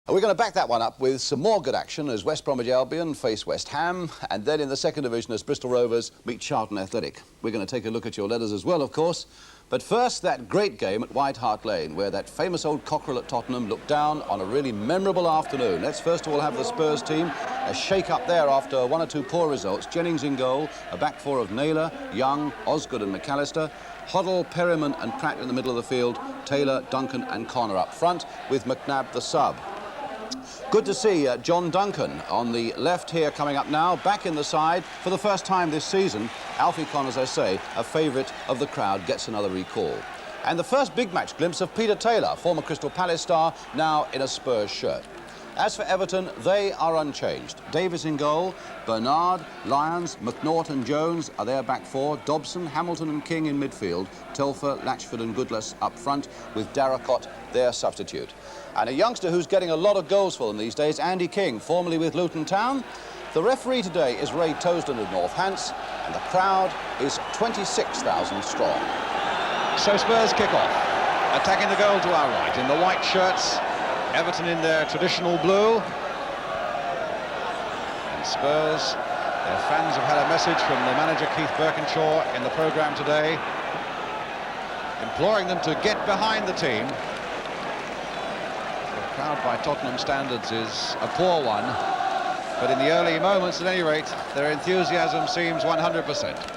We're going to back that one up with some more good action as West Bromwich Albion face West Ham, and then in the second division as Bristol Rovers meet Charlton Athletic. We're going to take a look at your letters as well, of course. But first, that great game at White Hart Lane, where that famous old cockerel at Tottenham looked down on a really memorable afternoon. Let's first of all have the Spurs team. A shake-up there after one or two poor results. Jennings in goal, a back four of Naylor, Young, Osgood and Mallister. Hoddle, Perryman and Pratt in the middle of the field. Taylor, Duncan and Connor up front, with McNabb the sub. Good to see John Duncan on the left here coming up now, back in the side for the first time this season. Alfie Conn, as I say, a favourite of the crowd, gets another recall. And the first big match glimpse of Peter Taylor, former Crystal Palace star, now in a Spurs shirt. As for Everton, they are unchanged. Davis in goal, Bernard, Lyons, McNaught and Jones are their back four, Dobson, Hamilton and King in midfield, Telfer, Latchford and Goodless up front, with Darracott their substitute. And a youngster who's getting a lot of goals for them these days, Andy King, formerly with Luton Town. The referee today is Ray Toasland of Northants, and the crowd is 26,000 strong. So Spurs kick off, attacking the goal to our right in the white shirts. Everton in their traditional blue. And Spurs, their fans have had a message from the manager Keith Birkinshaw in the programme today, imploring them to get behind the team. The crowd by Tottenham standards is a poor one, but in the early moments at any rate, their enthusiasm seems 100%.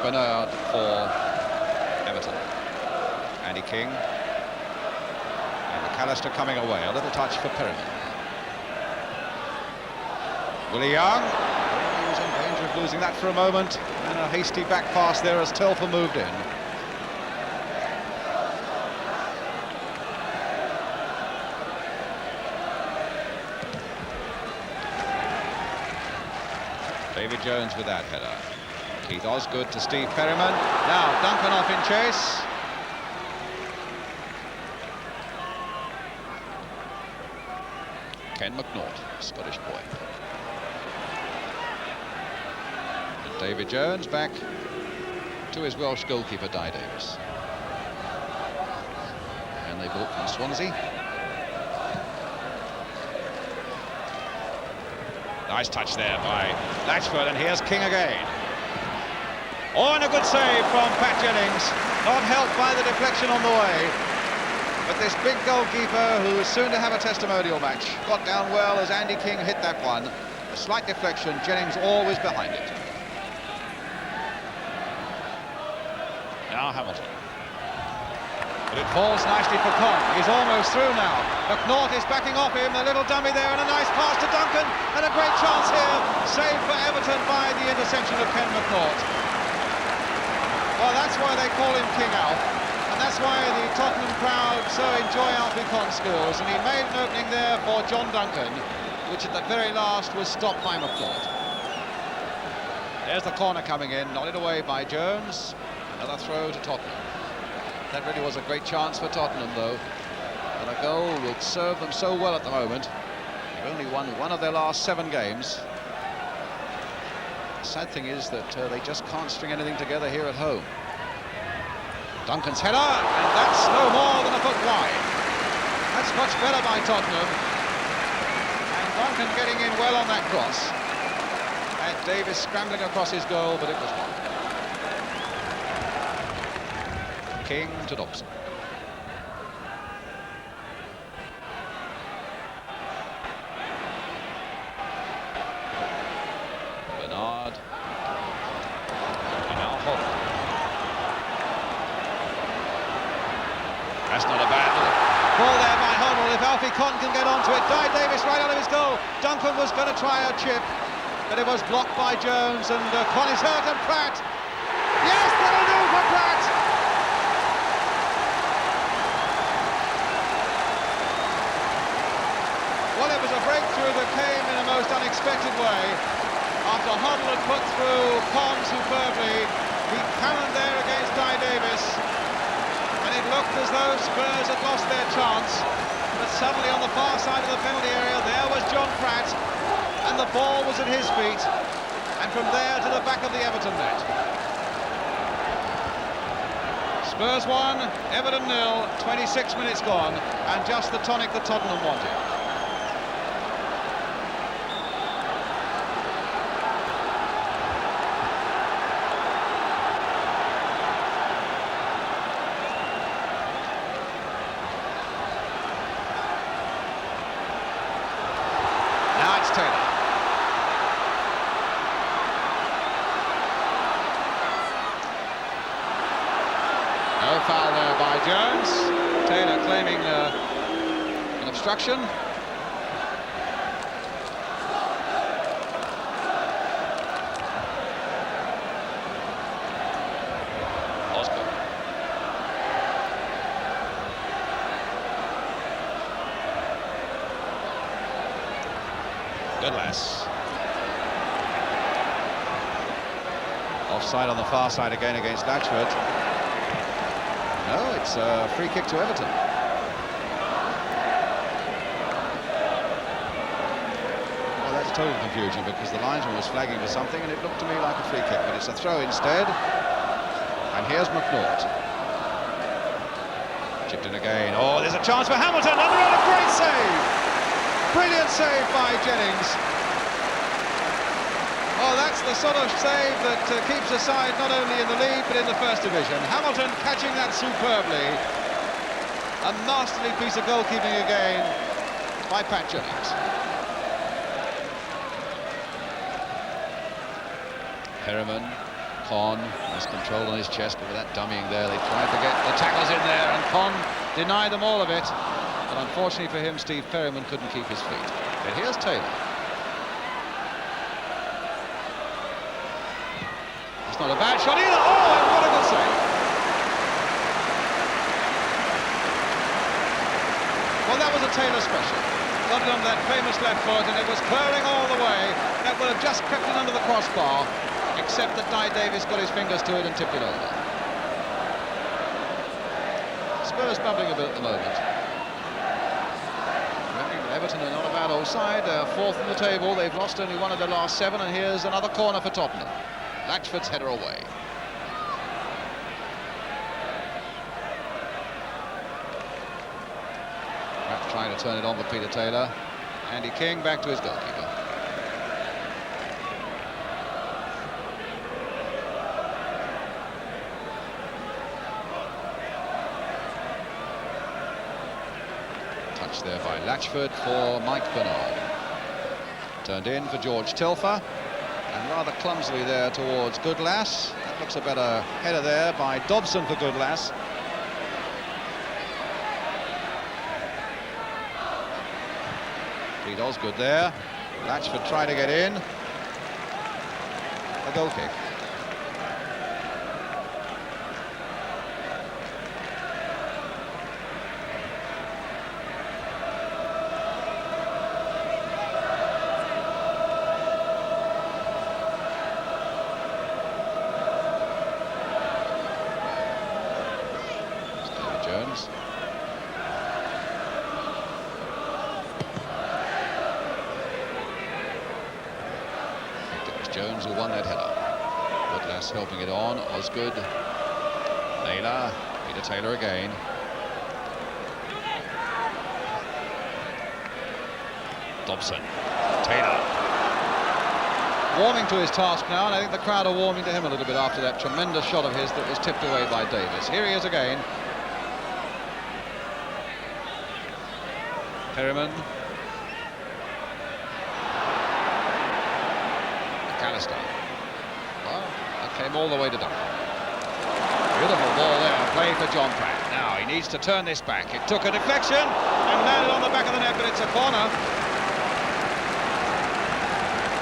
Bernard for Everton. Andy King. And Mallister coming away. A little touch for Perryman. Willie Young. He was in danger of losing that for a moment. And a hasty back pass there as Telfer moved in. David Jones with that header. Keith Osgood to Steve Perryman. Now Duncan off in chase. Ken McNaught, Scottish boy. And David Jones back to his Welsh goalkeeper, Di Davis. And they bought from Swansea. Nice touch there by Latchford, and here's King again. Oh, and a good save from Pat Jennings, not helped by the deflection on the way. But this big goalkeeper, who is soon to have a testimonial match, got down well as Andy King hit that one. A slight deflection, Jennings always behind it. Now Hamilton. But it falls nicely for Conn. He's almost through now. McNaught is backing off him, a little dummy there, and a nice pass to Duncan, and a great chance here. Saved for Everton by the interception of Ken McNaught. Well, that's why they call him King Alf, and that's why the Tottenham crowd so enjoy Alfie Conn scores. And he made an opening there for John Duncan, which at the very last was stopped by McNaught. There's the corner coming in, nodded away by Jones. Another throw to Tottenham. That really was a great chance for Tottenham, though. And a goal will serve them so well at the moment. They've only won one of their last 7 games. The sad thing is that they just can't string anything together here at home. Duncan's header, and that's no more than a foot wide. That's much better by Tottenham. And Duncan getting in well on that cross. And Davis scrambling across his goal, but it was wide. King to Dobson. Bernard. And now Hoddle. That's not a bad ball there by Hoddle. If Alfie Conn can get onto it, Di Davis right out of his goal. Duncan was going to try a chip, but it was blocked by Jones, and Conn is hurt, and Pratt. Yes, that'll do for Pratt. Well, it was a breakthrough that came in a most unexpected way. After Hoddle had put through Conn superbly, he cannoned there against Di Davis. And it looked as though Spurs had lost their chance. But suddenly on the far side of the penalty area, there was John Pratt. And the ball was at his feet. And from there to the back of the Everton net. Spurs 1, Everton 0, 26 minutes gone, and just the tonic that Tottenham wanted. Now it's Taylor. No foul there by Jones. Taylor claiming an obstruction. Osgood. Good lass. Offside on the far side again against Latchford. No, it's a free kick to Everton. Well, that's total confusion because the linesman was flagging for something and it looked to me like a free kick, but it's a throw instead. And here's McNaught. Chipped in again. Oh, there's a chance for Hamilton. Another great save. Brilliant save by Jennings. Oh, that's the sort of save that keeps a side not only in the league but in the First Division. Hamilton catching that superbly. A masterly piece of goalkeeping again by Pratt. Perryman, Con has control on his chest, but with that dummying there, they tried to get the tackles in there, and Con denied them all of it. But unfortunately for him, Steve Perryman couldn't keep his feet. But here's Taylor. It's not a bad shot either. Oh, and what a good save. Well, that was a Taylor special. Got it on that famous left foot, and it was curling all the way. That would have just crept in under the crossbar, except that Di Davis got his fingers to it and tipped it over. Spurs bubbling a bit at the moment. Everton are not a bad old side. They're fourth in the table. They've lost only one of their last 7, and here's another corner for Tottenham. Latchford's header away. Pratt trying to turn it on for Peter Taylor. Andy King back to his goalkeeper. Touch there by Latchford for Mike Bernard. Turned in for George Telfer. And rather clumsily there towards Goodlass. That looks a better header there by Dobson for Goodlass. Pete Osgood there. Latchford tried to get in. A goal kick. Jones. I think it was Jones who won that header. Goodlass helping it on. Osgood. Naylor. Peter Taylor again. Dobson. Taylor. Warming to his task now, and I think the crowd are warming to him a little bit after that tremendous shot of his that was tipped away by Davis. Here he is again. Perryman. Mallister. Well, that came all the way to Duncan. Beautiful ball there, played for John Pratt. Now he needs to turn this back. It took a deflection and landed on the back of the net, but it's a corner.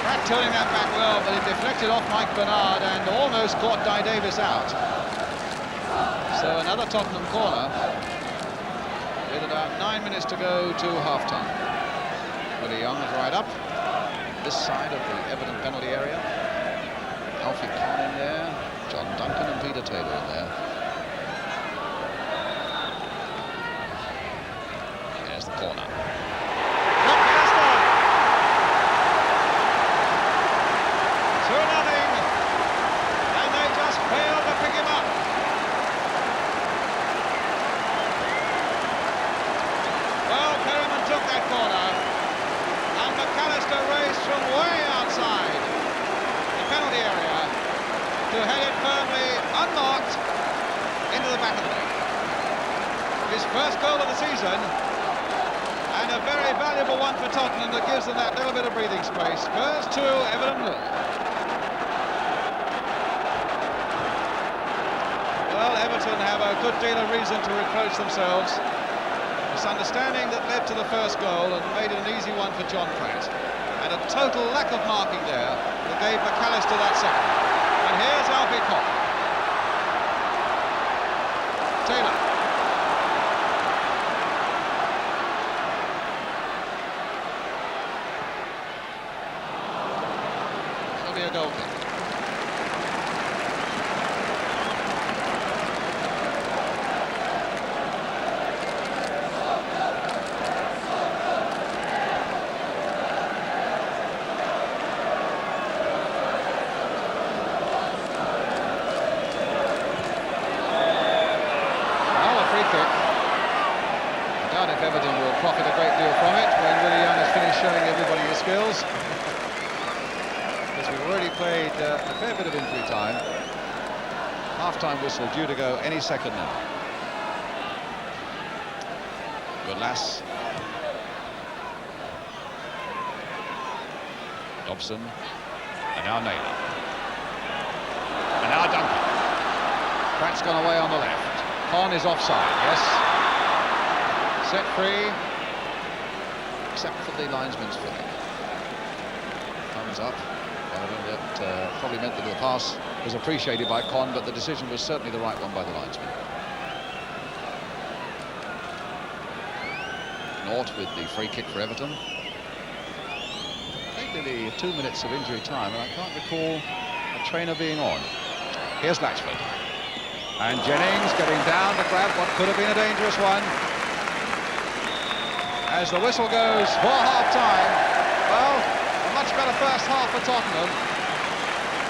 Pratt turning that back well, but it deflected off Mike Bernard and almost caught Di Davis out. So another Tottenham corner. With about 9 minutes to go to half-time. Willie Young is right up. This side of the Everton penalty area. Alfie Conn in there. John Duncan and Peter Taylor in there. There's the corner. Mallister! 2-0. And they just failed to pick him up. First goal of the season, and a very valuable one for Tottenham that gives them that little bit of breathing space. Spurs 2, Everton 0. Well, Everton have a good deal of reason to reproach themselves. Misunderstanding that led to the first goal and made it an easy one for John Pratt. And a total lack of marking there that gave Mallister that second. And here's Alfie Kopp. Taylor. It'll be a goal kick. Everton will profit a great deal from it when Willie Young has finished showing everybody his skills. Because we've already played a fair bit of injury time. Half-time whistle due to go any second now. Good lass. Dobson. And now Naylor. And now Duncan. Pratt's gone away on the left. Con is offside, yes. Set free, except for the linesman's foot. Thumbs up. That probably meant that the pass was appreciated by Con, but the decision was certainly the right one by the linesman. Nort with the free kick for Everton. I think nearly 2 minutes of injury time, and I can't recall a trainer being on. Here's Latchford. And Jennings getting down to grab what could have been a dangerous one. As the whistle goes for half-time, well, a much better first half for Tottenham.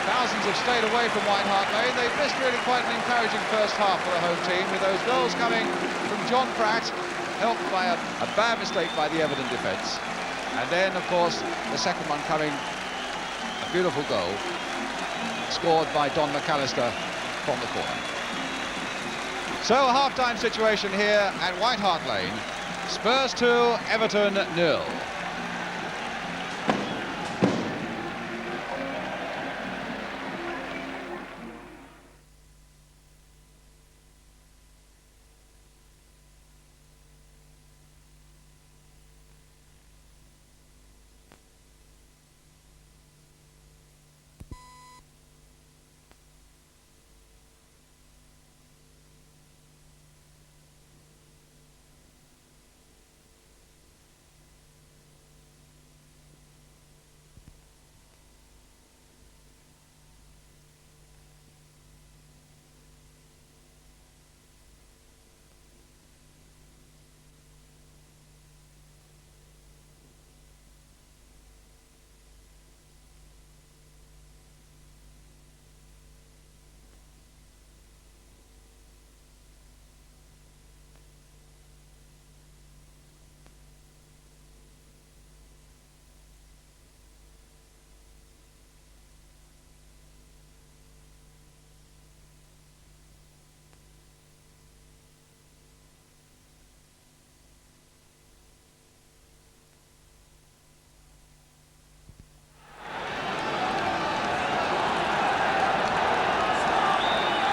Thousands have stayed away from White Hart Lane. They've missed really quite an encouraging first half for the home team, with those goals coming from John Pratt, helped by a bad mistake by the Everton defence. And then, of course, the second one coming, a beautiful goal, scored by Don Mallister from the corner. So a half-time situation here at White Hart Lane. Spurs 2, Everton 0.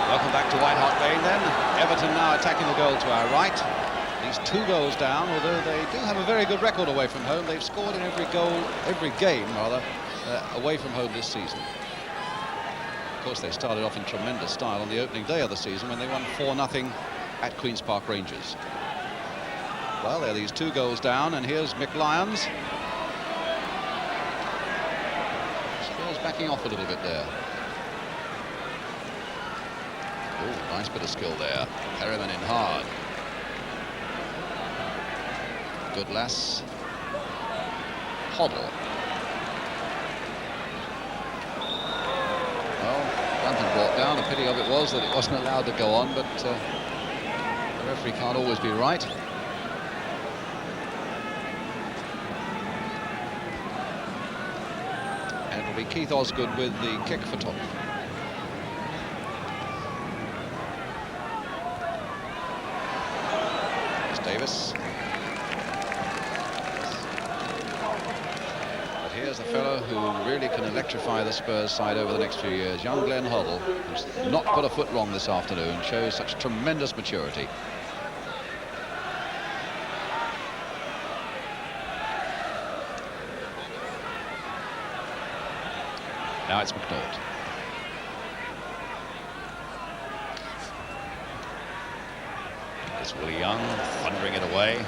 Welcome back to White Hart Lane then. Everton now attacking the goal to our right. These 2 goals down, although they do have a very good record away from home. They've scored in every game away from home this season. Of course, they started off in tremendous style on the opening day of the season when they won 4-0 at Queen's Park Rangers. Well, there are these 2 goals down, and here's Mick Lyons. Spurs backing off a little bit there. Oh, nice bit of skill there. Perryman in hard. Good lass. Hoddle. Well, Duncan brought down. The pity of it was that it wasn't allowed to go on, but the referee can't always be right. And it'll be Keith Osgood with the kick for Tottenham. Davis. But here's the fellow who really can electrify the Spurs side over the next few years. Young Glenn Hoddle, who's not put a foot wrong this afternoon, shows such tremendous maturity. Now it's McNaught. It's Willie Young thundering it away.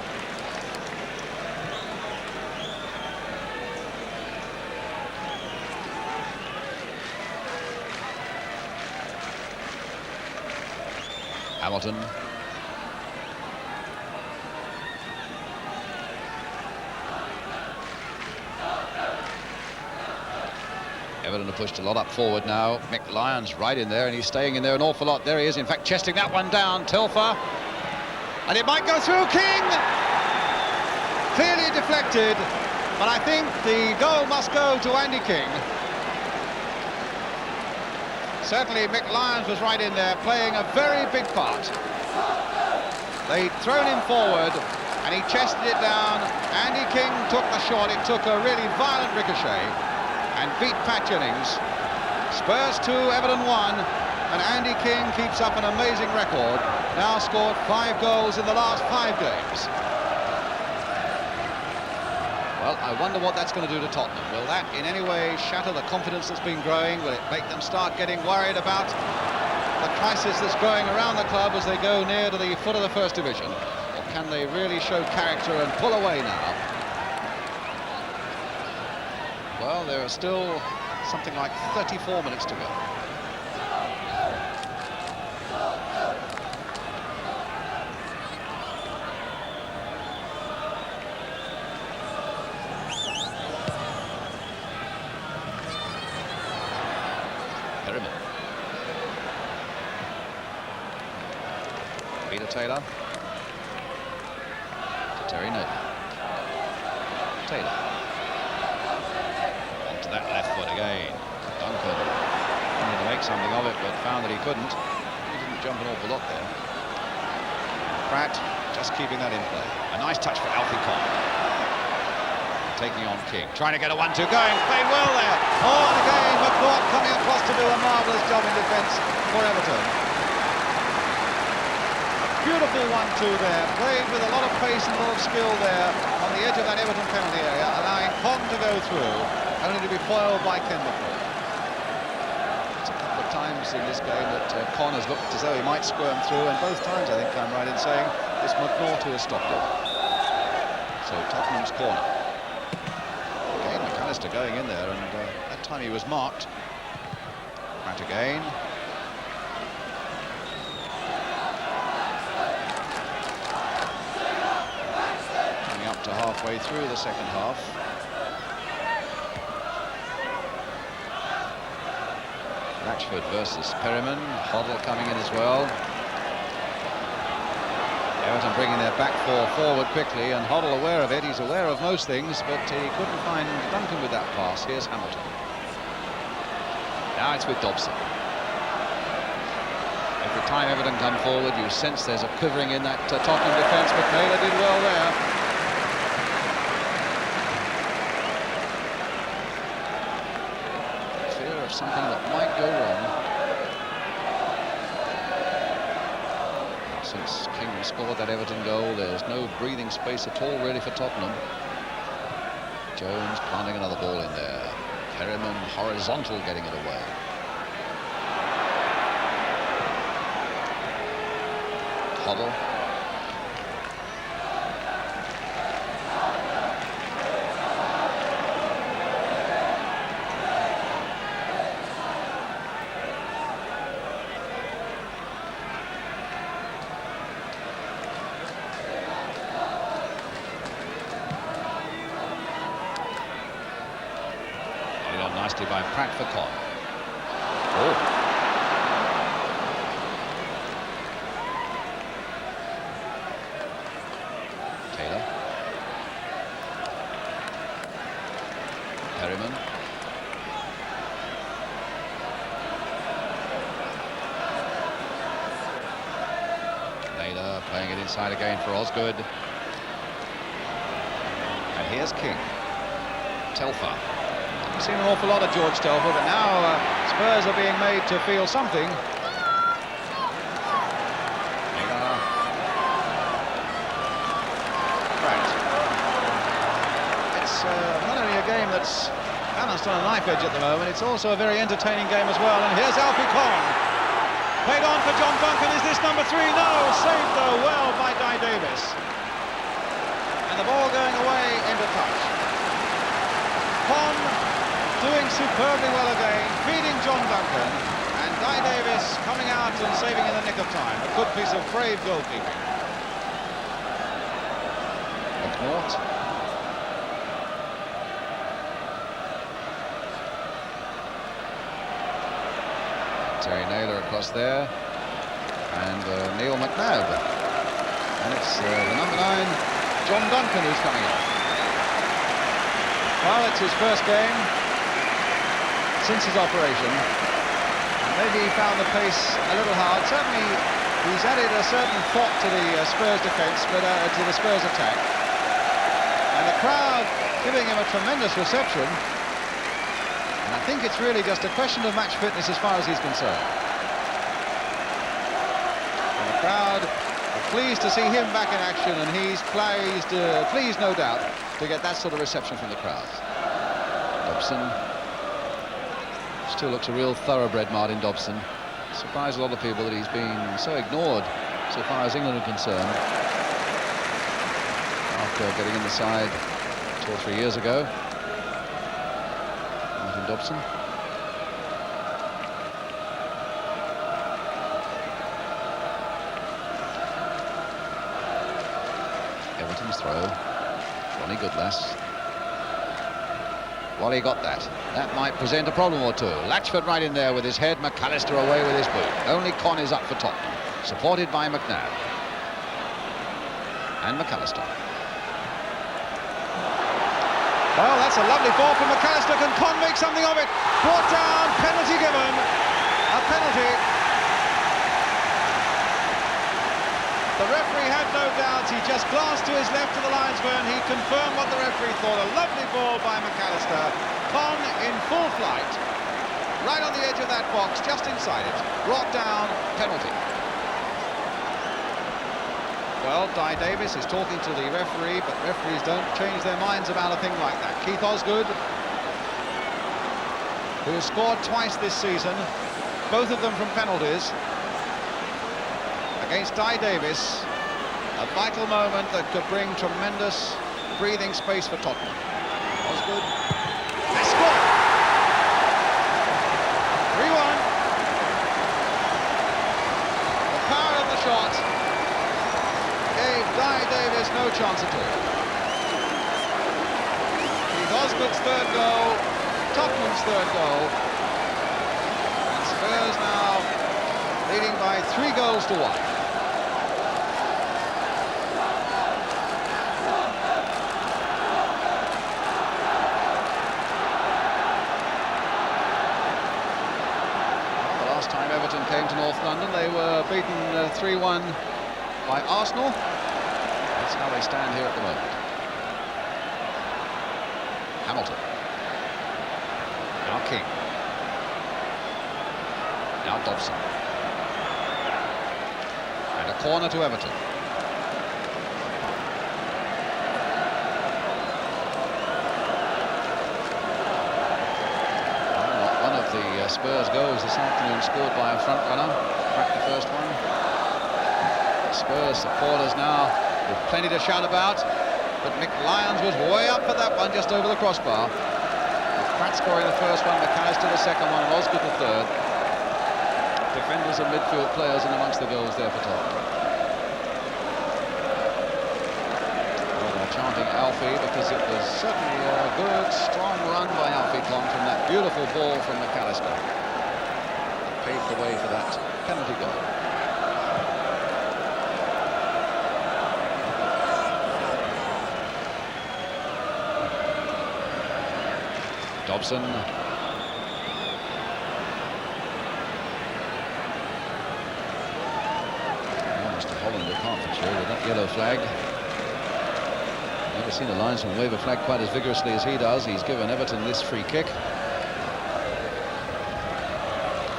Hamilton. Everton have pushed a lot up forward now. Mick Lyons right in there, and he's staying in there an awful lot. There he is, in fact, chesting that one down. Telfer. And it might go through. King! Clearly deflected, but I think the goal must go to Andy King. Certainly Mick Lyons was right in there, playing a very big part. They'd thrown him forward, and he chested it down. Andy King took the shot. It took a really violent ricochet and beat Pat Jennings. Spurs 2, Everton 1, and Andy King keeps up an amazing record. Now scored 5 goals in the last 5 games. Well, I wonder what that's going to do to Tottenham. Will that in any way shatter the confidence that's been growing? Will it make them start getting worried about the crisis that's growing around the club as they go near to the foot of the First Division? Or can they really show character and pull away now? Well, there are still something like 34 minutes to go. Perryman. Peter Taylor. To Terry Nolan. Taylor. That left foot again. Duncan wanted to make something of it, but found that he couldn't. He didn't jump an awful lot there. Pratt just keeping that in play. A nice touch for Alfie Conn. Taking on King. Trying to get a 1-2 going. Played well there. Oh, and again, McNaught coming across to do a marvellous job in defence for Everton. Beautiful 1-2 there. Played with a lot of pace and a lot of skill there on the edge of that Everton penalty area, allowing Conn to go through, only to be foiled by Ken McNaught. It's a couple of times in this game that Conn has looked as though he might squirm through, and both times I think I'm right in saying it's McNaught who has stopped it. So Tottenham's corner. Again, Mallister going in there, and that time he was marked. Pratt again. Coming up to halfway through the second half. Latchford versus Perryman. Hoddle coming in as well. Everton bringing their back four forward quickly, and Hoddle aware of it. He's aware of most things, but he couldn't find Duncan with that pass. Here's Hamilton. Now it's with Dobson. Every time Everton come forward, you sense there's a quivering in that Tottenham defence, but Naylor did well there. Something that might go wrong. Since King scored that Everton goal, there's no breathing space at all really for Tottenham. Jones planting another ball in there. Perryman horizontal, getting it away. Hoddle. Nicely by Pratt for Conn. Oh. Taylor. Perryman. Naylor Playing it inside again for Osgood. And here's King. Telfer. We've seen an awful lot of George Telfer, but now Spurs are being made to feel something. Pratt. It's not only a game that's balanced on a knife edge at the moment, it's also a very entertaining game as well. And here's Alfie Conn. Played on for John Duncan. Is this number 3? No! Saved though well by Di Davis. And the ball going away into touch. Conn doing superbly well again, feeding John Duncan, and Di Davis coming out and saving in the nick of time. A good piece of brave goalkeeping. McNaught. Terry Naylor across there, and Neil McNabb, and it's the number 9 John Duncan who's coming on. Well, it's his first game since his operation, and maybe he found the pace a little hard. Certainly he's added a certain thought to the Spurs defence, but to the Spurs attack, and the crowd giving him a tremendous reception. And I think it's really just a question of match fitness as far as he's concerned. And the crowd are pleased to see him back in action, and he's pleased no doubt to get that sort of reception from the crowds. Dobson still looks a real thoroughbred, Martin Dobson. Surprised a lot of people that he's been so ignored so far as England are concerned. After getting in the side 2 or 3 years ago. Dobson. Everton's throw. Ronnie Goodlass. Well, he got that. That might present a problem or two. Latchford right in there with his head. McAllister away with his boot. Only Conn is up for Tottenham, supported by McNabb and McAllister. Well, that's a lovely ball from McAllister. Can Conn make something of it? Brought down, penalty given. A penalty. The referee had no doubts. He just glanced to his left to the linesman. He confirmed what the referee thought. A lovely ball by McAllister. Conn in full flight. Right on the edge of that box, just inside it. Brought down, penalty. Well, Di Davis is talking to the referee, but referees don't change their minds about a thing like that. Keith Osgood, who has scored twice this season, both of them from penalties, against Di Davis. A vital moment that could bring tremendous breathing space for Tottenham. Osgood, they score! 3-1. The power of the shot gave Di Davis no chance at all. Keith Osgood's third goal, Tottenham's third goal, and Spurs now leading by 3 goals to 1. Well, the last time Everton came to North London, they were beaten 3-1 by Arsenal. That's how they stand here at the moment. Hamilton. Now King. Now Dobson. And a corner to Everton. One of the Spurs goals this afternoon scored by a front runner. Pratt, the first one. Spurs supporters now with plenty to shout about, but Mick Lyons was way up for that one, just over the crossbar. With Pratt scoring the first one, McAllister the second one, and Osgood the third. Defenders and midfield players in amongst the goals there for Tottenham. Well, they're chanting Alfie because it was certainly a good, strong run by Alfie Conn from that beautiful ball from McAllister. It paved the way for that penalty goal. Dobson. Mr. Holland of Hertfordshire with that yellow flag. Never seen a linesman wave a flag quite as vigorously as he does. He's given Everton this free kick.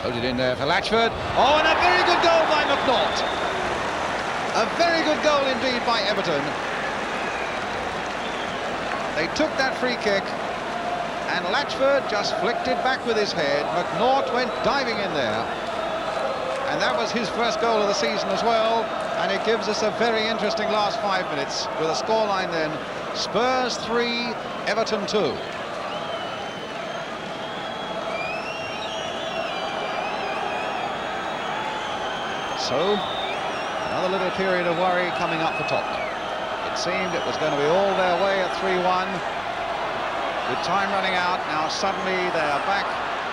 Loaded in there for Latchford. Oh, and a very good goal by McNaught. A very good goal indeed by Everton. They took that free kick, and Latchford just flicked it back with his head. McNaught went diving in there, and that was his first goal of the season as well. And it gives us a very interesting last 5 minutes with a scoreline then: Spurs 3, Everton 2. So, another little period of worry coming up for Tottenham. It seemed it was going to be all their way at 3-1. With time running out, now suddenly they are back,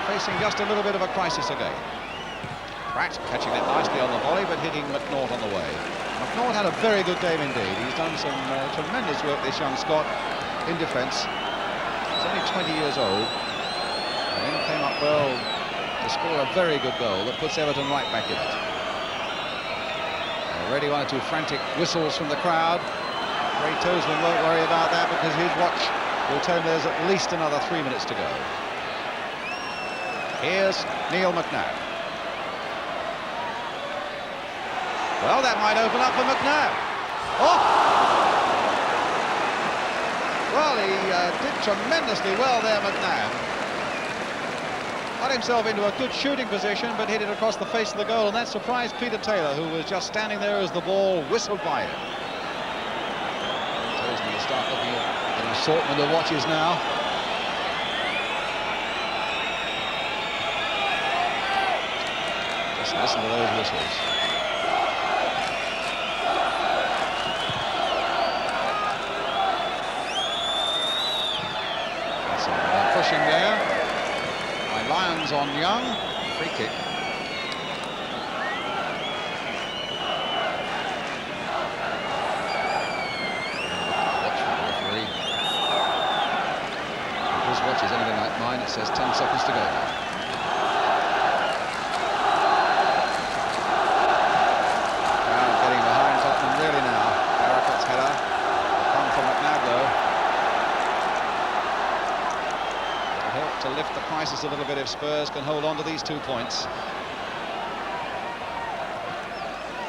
facing just a little bit of a crisis again. Pratt catching it nicely on the volley, but hitting McNaught on the way. McNaught had a very good game indeed. He's done some tremendous work, this young Scot, in defence. He's only 20 years old, and then came up well to score a very good goal that puts Everton right back in it. Already one or two frantic whistles from the crowd. Ray Toseman won't worry about that because his watch will tell him there's at least another 3 minutes to go. Here's Neil McNabb. Well, that might open up for McNabb. Oh! Well, he did tremendously well there, McNabb. Got himself into a good shooting position, but hit it across the face of the goal, and that surprised Peter Taylor, who was just standing there as the ball whistled by him. Tells me to start looking at an assortment of watches now. Just listen to those whistles. That's some pushing there. Lions on Young, free kick. Watch for the referee. If his watch is anything like mine, it says 10 seconds to go. Crowd getting behind Tottenham really now. Barracott's header will come from McNabb though. To lift the crisis a little bit if Spurs can hold on to these 2 points.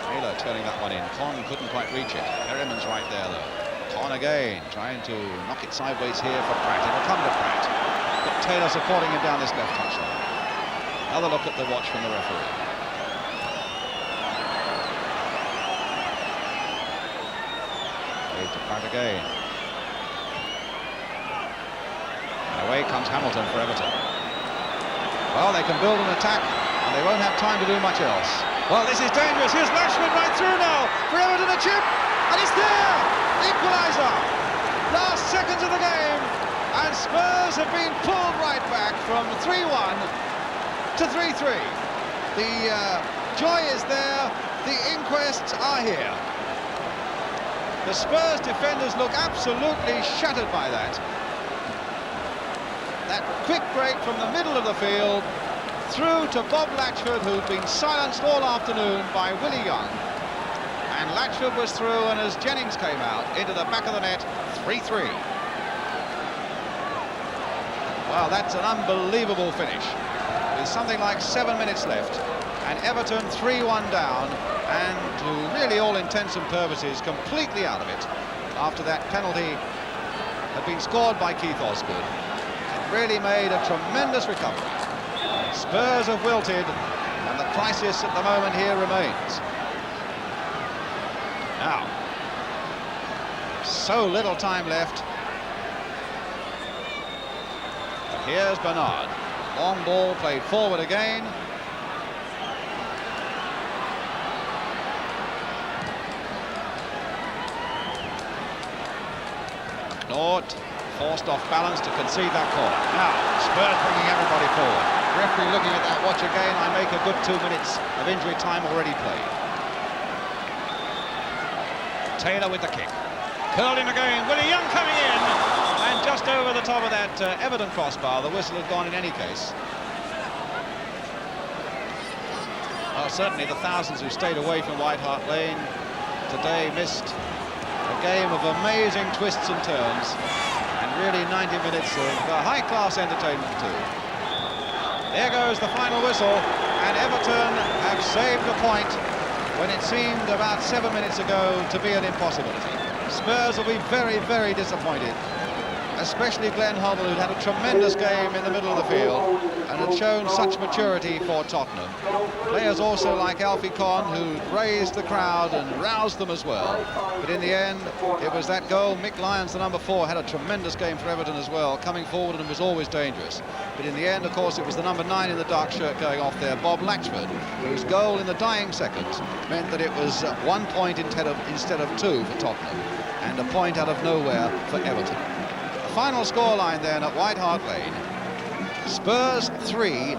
Taylor turning that one in. Con couldn't quite reach it. Perryman's right there though. Con again, trying to knock it sideways here for Pratt. It'll come to Pratt. Got Taylor supporting him down this left touchline. Another look at the watch from the referee. Wait to Pratt again. Away comes Hamilton for Everton. Well, they can build an attack, and they won't have time to do much else. Well, this is dangerous. Here's Latchford right through now for Everton, a chip, and it's there! Equalizer! Last seconds of the game, and Spurs have been pulled right back from 3-1 to 3-3. The joy is there, the inquests are here. The Spurs defenders look absolutely shattered by that. That quick break from the middle of the field through to Bob Latchford, who'd been silenced all afternoon by Willie Young. And Latchford was through, and as Jennings came out into the back of the net, 3-3. Well, that's an unbelievable finish. With something like 7 minutes left, and Everton 3-1 down, and to really all intents and purposes completely out of it after that penalty had been scored by Keith Osgood. Really made a tremendous recovery. Spurs have wilted, and the crisis at the moment here remains. Now, so little time left. But here's Bernard. Long ball played forward again. McNaught forced off balance to concede that corner. Now, Spurs bringing everybody forward. Referee looking at that watch again. I make a good 2 minutes of injury time already played. Taylor with the kick. Curled in again. Willie Young coming in. And just over the top of that Everton crossbar. The whistle had gone in any case. Oh, Well, certainly the thousands who stayed away from White Hart Lane today missed a game of amazing twists and turns, and really 90 minutes of high-class entertainment too. There goes the final whistle, and Everton have saved a point when it seemed about 7 minutes ago to be an impossibility. Spurs will be very, very disappointed, especially Glenn Hoddle, who'd had a tremendous game in the middle of the field and had shown such maturity for Tottenham. Players also like Alfie Conn, who raised the crowd and roused them as well. But in the end, it was that goal. Mick Lyons, the number 4, had a tremendous game for Everton as well, coming forward and was always dangerous. But in the end, of course, it was the number 9 in the dark shirt going off there, Bob Latchford, whose goal in the dying seconds meant that it was 1 point instead of 2 for Tottenham, and a point out of nowhere for Everton. Final scoreline then at White Hart Lane: Spurs 3,